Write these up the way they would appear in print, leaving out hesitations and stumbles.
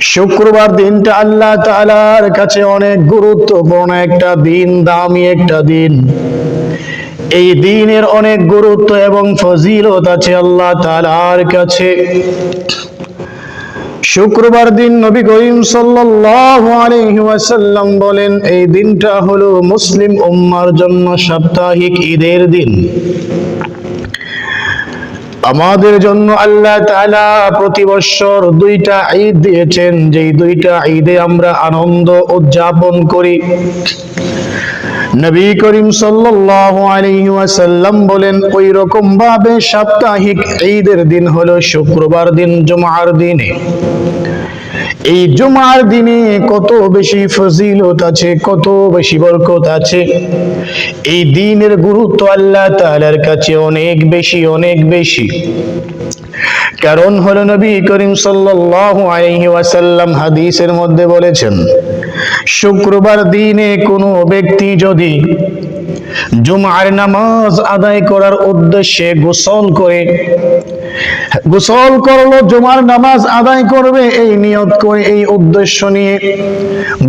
শুক্রবার দিনটা আল্লাহ তাআলার কাছে অনেক গুরুত্বপূর্ণ একটা দিন, দামি একটা দিন। এই দিনের অনেক গুরুত্ব এবং ফজিলত আছে আল্লাহ তাআলার কাছে। শুক্রবার দিন নবী করিম সাল্লাল্লাহু আলাইহি ওয়াসাল্লাম বলেন, এই দিনটা হলো মুসলিম উম্মার জন্য সাপ্তাহিক ঈদের দিন। আমাদের জন্য আল্লাহ তাআলা প্রতি বছর দুইটা ঈদ দিয়েছেন, যেই দুইটা ঈদে আমরা আনন্দ উদযাপন করি। নবী করিম সাল্লাল্লাহু আলাইহি ওয়াসাল্লাম বলেন, ওই রকম ভাবে সাপ্তাহিক ঈদের দিন হলো শুক্রবার দিন, জুমার দিনে। এই জুমার দিনে কত বেশি ফজিলত আছে, কত বেশি বরকত আছে। এই দিনের গুরুত্ব আল্লাহ তাআলার কাছে অনেক বেশি, অনেক বেশি। কারণ হলো নবী করিম সাল্লাল্লাহু আলাইহি ওয়াসাল্লাম হাদিসের মধ্যে বলেছেন, শুক্রবার দিনে কোনো ব্যক্তি যদি জুমার নামাজ আদায় করার উদ্দেশ্যে গোসল করলো, জুমার নামাজ আদায় করবে এই নিয়ত করে, এই উদ্দেশ্য নিয়ে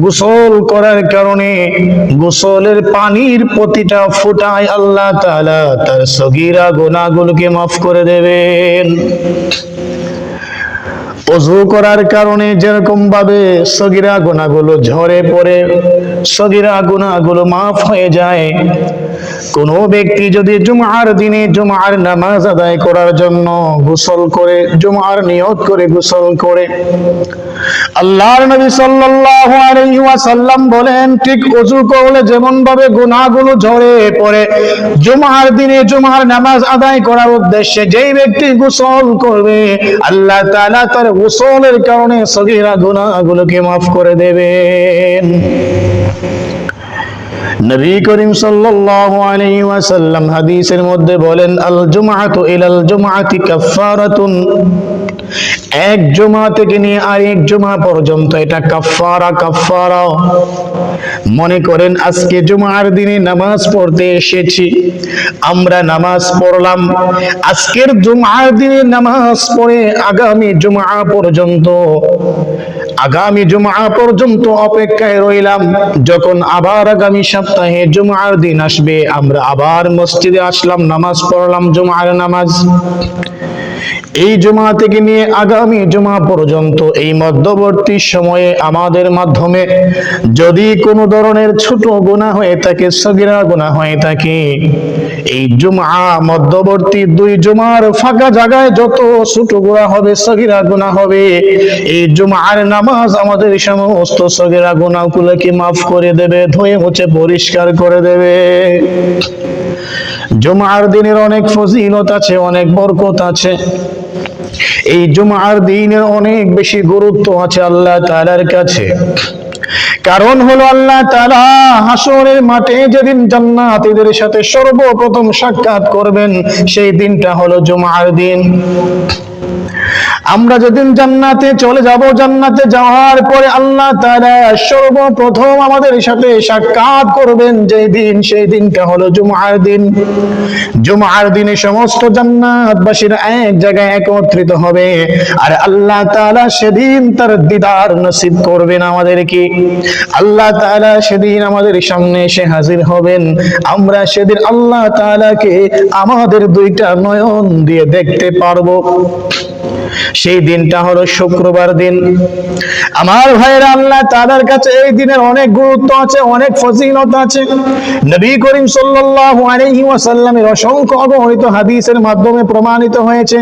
গোসল করার কারণে গোসলের পানির প্রতিটা ফোঁটায় আল্লাহ তাআলা তার সগীরা গুনাহগুলোকে মাফ করে দেবেন। ওযু করার কারণে যেরকম ভাবে সগীরা গুনাহগুলো ঝরে পড়ে, সগীরা গুনাহগুলো মাফ হয়ে যায়, কোন ব্যক্তি যদি জুমার দিনে জুমার নামাজ আদায় করার জন্য গোসল করে, জুমার নিয়ত করে গোসল করে, আল্লাহর নবী সাল্লাল্লাহু আলাইহি ওয়াসাল্লাম বলেন, ঠিক ওযু করলে যেমন ভাবে গুনাহগুলো ঝরে পড়ে, জুমার দিনে জুমার নামাজ আদায় করার উদ্দেশ্যে যেই ব্যক্তি গোসল করবে, আল্লাহ তাআলা তার গোসলের কারণে সগীরা গুনাহগুলোকে মাফ করে দেবেন। নবী করিম সাল্লাল্লাহু আলাইহি ওয়াসাল্লাম হাদিসের মধ্যে বলেন, আল জুমআতু ইলাল জুমআতি কাফফারাতুন, এক জুমা থেকে নিয়ে আরেক জুমা পর্যন্ত এটা কাফফারা। মনে করেন আজকে জুমার দিনে নামাজ পড়তে এসেছি, আমরা নামাজ পড়লাম, আজকের জুমার দিনে নামাজ পড়ে আগামী জুমা পর্যন্ত অপেক্ষায় রইলাম। যখন আবার আগামী সপ্তাহে জুমার দিন আসবে, আমরা আবার মসজিদে আসলাম, নামাজ পড়লাম, জুমার নামাজ। এই জুমা থেকে নিয়ে আগামী জুমা পর্যন্ত এই মধ্যবর্তী সময়ে আমাদের মাধ্যমে যদি কোনো ধরনের ছোট গুনাহ হয়ে থাকে, সগীরা গুনাহ হয়ে থাকে, এই জুমা মধ্যবর্তী দুই জুমার ফাঁকা জায়গায় যত ছোট গুনাহ হবে, সগীরা গুনাহ হবে, এই জুমার নামাজ আমাদের সমস্ত সগীরা গুনাহগুলোকে মাফ করে দেবে, ধুয়ে মুছে পরিষ্কার করে দেবে। জুমার দিনের অনেক ফজিলত আছে, অনেক বরকত আছে। এই জুমার দিনের অনেক বেশি গুরুত্ব আছে আল্লাহ তাআলার কাছে। কারণ হলো আল্লাহ তাআলা হাসরের মাঠে যেদিন জান্নাতীদের সাথে সর্বপ্রথম সাক্ষাৎ করবেন, সেই দিনটা হলো জুমার দিন। আমরা যেদিন জান্নাতে চলে যাব, জান্নাতে যাওয়ার পরে আল্লাহ তাআলা সর্বপ্রথম আমাদের সাথে সাক্ষাৎ করবেন যেই দিন, সেই দিনটা হলো জুমার দিন। জুমার দিনে সমস্ত জান্নাতবাসীরা এক জায়গায় একত্রিত হবে, আর আল্লাহ তাআলা সেদিন তার দিদার নসিব করবেন আমাদেরকে। আল্লাহ তাআলা সেদিন আমাদের সামনে এসে হাজির হবেন। আমরা সেদিন আল্লাহ তাআলাকে আমাদের দুইটা নয়ন দিয়ে দেখতে পারবো। সেই দিনটা হলো শুক্রবার দিন। আমার ভাইরা, আল্লাহ তাআলার কাছে এই দিনের অনেক গুরুত্ব আছে, অনেক ফজিলত আছে। নবী করিম সাল্লাল্লাহু আলাইহি ওয়াসাল্লামের অসংখ্য অগণিত হাদিসের মাধ্যমে প্রমাণিত হয়েছে,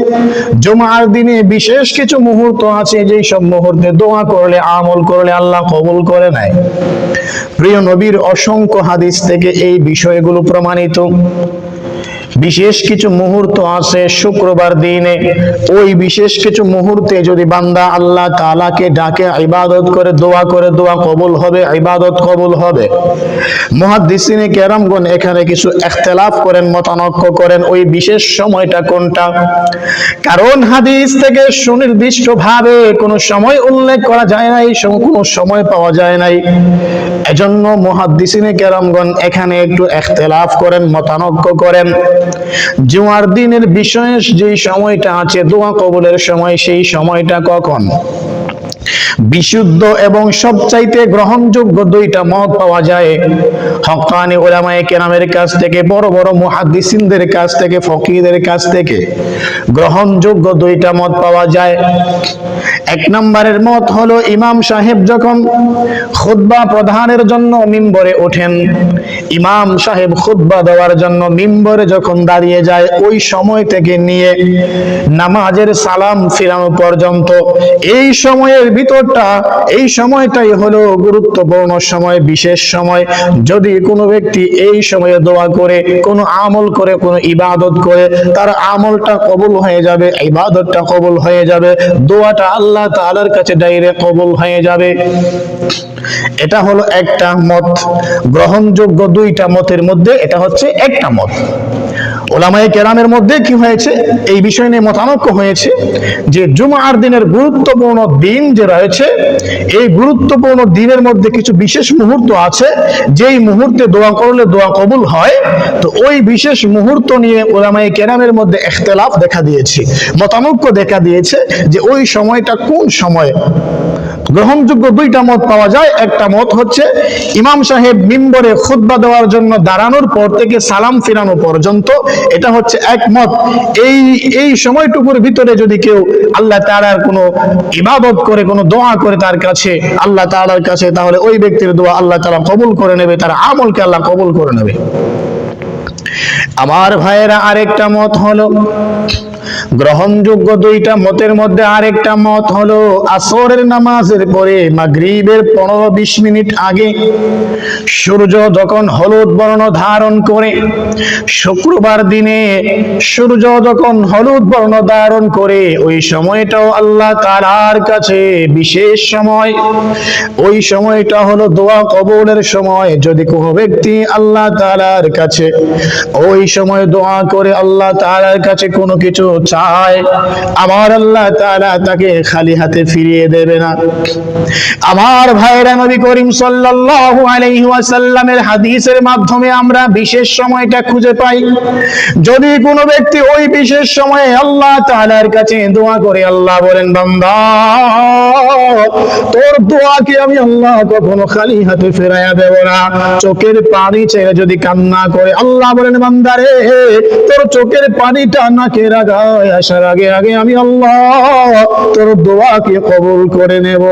জুমার দিনে বিশেষ কিছু মুহূর্ত আছে, যেই সব মুহূর্তে দোয়া করলে, আমল করলে আল্লাহ কবুল করে নেয়। প্রিয় নবীর অসংখ্য হাদিস থেকে এই বিষয়গুলো প্রমাণিত। বিশেষ কিছু মুহূর্ত আছে শুক্রবার দিনে, ওই বিশেষ কিছু মুহূর্তে যদি বান্দা আল্লাহ তাআলাকে ডাকে, ইবাদত করে, দোয়া করে, দোয়া কবুল হবে, ইবাদত কবুল হবে। মুহাদ্দিসিনে কেরামগণ এখানে কিছু ইখতিলাফ করেন, মতানক্য করেন, ওই বিশেষ সময়টা কোনটা। কারণ হাদিস থেকে সুনির্দিষ্ট ভাবে কোনো সময় উল্লেখ করা যায় নাই, কোনো সময় পাওয়া যায় নাই। এজন্য মুহাদ্দিসিনে কেরামগণ এখানে একটু ইখতিলাফ করেন, মতানক্য করেন। জুমার দিনের বিশেষ যে সময়টা আছে দোয়া কবুলের সময়, সেই সময়টা কখন? বিশুদ্ধ এবং সবচাইতে গ্রহণযোগ্য দুইটা মত পাওয়া যায় হক্কানি উলামায়ে কেরামের কাছ থেকে, বড় বড় মুহাদ্দিসিনদের কাছ থেকে, ফকিহদের কাছ থেকে গ্রহণযোগ্য দুইটা মত পাওয়া যায়। এক নম্বরের মত হলো, ইমাম সাহেব যখন খুতবা প্রদানের জন্য মিম্বরে ওঠেন, ইমাম সাহেব খুতবা দেওয়ার জন্য মিম্বরে যখন দাঁড়িয়ে যায়, ওই সময় থেকে নিয়ে নামাজের সালাম ফিরানো পর্যন্ত এই সময়ের ভিতরটা, এই সময়টাই হলো গুরুত্বপূর্ণ সময়, বিশেষ সময়। যদি কোনো ব্যক্তি এই সময়ে দোয়া করে, কোনো আমল করে, কোনো ইবাদত করে, তার আমলটা কবুল হয়ে যাবে, ইবাদতটা কবুল হয়ে যাবে, দোয়াটা আল্লাহ তাআলার কাছে ডাইরেক্ট কবুল হয়ে যাবে। এটা হলো একটা মত। গ্রহণযোগ্য দুইটা মতের মধ্যে এটা হচ্ছে একটা মত। উলামায়ে কেরামের মধ্যে কি হয়েছে, এই বিষয় নিয়ে মতানৈক্য হয়েছে যে জুমার দিনের গুরুত্বপূর্ণ দিন যে রয়েছে, এই গুরুত্বপূর্ণ দিনের মধ্যে কিছু বিশেষ মুহূর্ত আছে, যেই মুহূর্তে দোয়া করলে দোয়া কবুল হয়। তো ওই বিশেষ মুহূর্ত নিয়ে উলামায়ে কেরামের মধ্যে ইখতিলাফ দেখা দিয়েছে, মতানৈক্য দেখা দিয়েছে যে ওই সময়টা কোন সময়। গ্রহণযোগ্য দুইটা মত পাওয়া যায়। একটা মত হচ্ছে, ইমাম সাহেব মিম্বরে খুতবা দেওয়ার জন্য দাঁড়ানোর পর থেকে সালাম ফিরানো পর্যন্ত, এটা হচ্ছে এক মত। এই সময়টুকুর ভিতরে যদি কেউ আল্লাহ তাআলার কোনো ইবাদত করে, কোনো দোয়া করে তার কাছে, আল্লাহ তাআলার কাছে, তাহলে ওই ব্যক্তির দোয়া আল্লাহ তাআলা কবুল করে নেবে, তার আমলকে আল্লাহ কবুল করে নেবে। আমার ভাইয়েরা, আরেকটা মত হলো, গ্রহণযোগ্য দুইটা মতের মধ্যে আরেকটা মত হলো, আসরের নামাজের পরে মাগরিবের 15-20 মিনিট আগে সূর্য যখন হলুদ বর্ণ ধারণ করে, শুক্রবার দিনে সূর্য যখন হলুদ বর্ণ ধারণ করে, ওই সময়টাও আল্লাহ তাআলার কাছে বিশেষ সময়। ওই সময়টা হলো দোয়া কবুলের সময়। যদি কোনো ব্যক্তি আল্লাহ তাআলার কাছে ওই সময় দোয়া করে, আল্লাহ তাআলার কাছে কোনো কিছু চায়, আমার আল্লাহ তাআলা তাকে খালি হাতে ফিরিয়ে দেবে না। আমার ভাইরা, নবী করিম সাল্লাল্লাহু আলাইহি ওয়াসাল্লামের হাদিসের মাধ্যমে আমরা বিশেষ সময়টা খুঁজে পাই। যদি কোনো ব্যক্তি ওই বিশেষ সময়ে আল্লাহ তাআলার কাছে দোয়া করে, আল্লাহ বলেন, বান্দা, তোর দোয়াকে আমি আল্লাহ কখনো খালি হাতে ফেরাইয়া দেব না। চোখের পানি ছেড়ে যদি কান্না করে, আল্লাহ বলেন, বান্দারে, তোর চোখের পানিটা নাকের আগায় আসার আগে আগে আমি আল্লাহ তোর দোয়াকে কবুল করে নেব।